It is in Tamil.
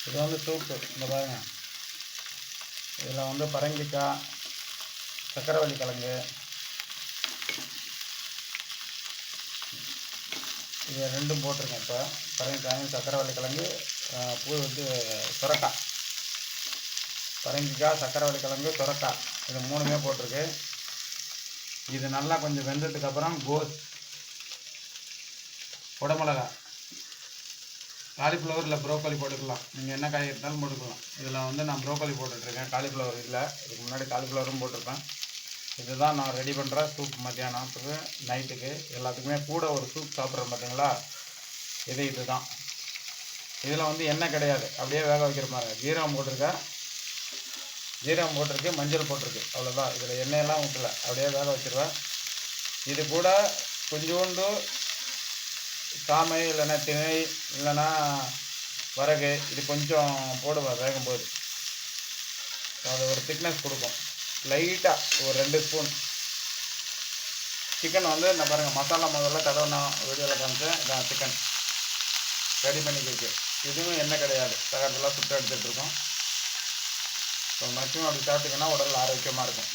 இது வந்து சூப்பு. இந்த பாருங்க, இதில் வந்து பரங்கிக்காய், சக்கரவள்ளி கிழங்கு, இது ரெண்டும் போட்டிருக்கேன். இப்போ பரங்கிக்காயும் சக்கரவள்ளி கிழங்கு, பூ வந்து சுரக்காய், பரங்கிக்காய், சக்கரவள்ளி கிழங்கு, சுரக்காய், இது மூணுமே போட்டிருக்கு. இது நல்லா கொஞ்சம் வெந்ததுக்கப்புறம் கோஸ், குடமிளகா, காலிஃப்ளவர் இல்லை ப்ரோக்கோலி போட்டுக்கலாம். நீங்கள் என்ன காய் இருந்தாலும் போட்டுக்கலாம். இதில் வந்து நான் ப்ரோக்கோலி போட்டுட்ருக்கேன், காலிஃப்ளவர் இல்லை. இதுக்கு முன்னாடி காலிஃப்ளவரும் போட்டிருப்பேன். இதுதான் நான் ரெடி பண்ணுற சூப். மத்தியானத்துக்கு நைட்டுக்கு எல்லாத்துக்குமே கூட ஒரு சூப் சாப்பிட்றேன் பார்த்தீங்களா, இதுதான். இதில் வந்து எண்ணெய் கிடையாது, அப்படியே வேக வைக்கிற மாதிரி. ஜீரகம் போட்டிருக்கு, மஞ்சள் போட்டிருக்கு, அவ்வளோதான். இதில் எண்ணெயெல்லாம் ஊற்றலை, அப்படியே வேக வச்சுருவேன். இது கூட கொஞ்சோண்டு சாமை இல்லைன்னா திணை இல்லைன்னா வரகு, இது கொஞ்சம் போடுவேன் வேகும்போது. அது ஒரு திக்னஸ் கொடுக்கும். லைட்டாக ஒரு 2 ஸ்பூன். சிக்கன் வந்து இந்த பாருங்கள், மசாலா முதல்ல தடவை வீடியோவில் காமிச்சேன். இதான் சிக்கன் ரெடி பண்ணி வச்சு. இதுவும் எண்ணெய் கிடையாது, தகரத்தெல்லாம் சுட்டு எடுத்துகிட்ருக்கோம். ஸோ மேக்ஸிமம் அப்படி சாப்பிட்டிங்கன்னா உடல் ஆரோக்கியமாக இருக்கும்.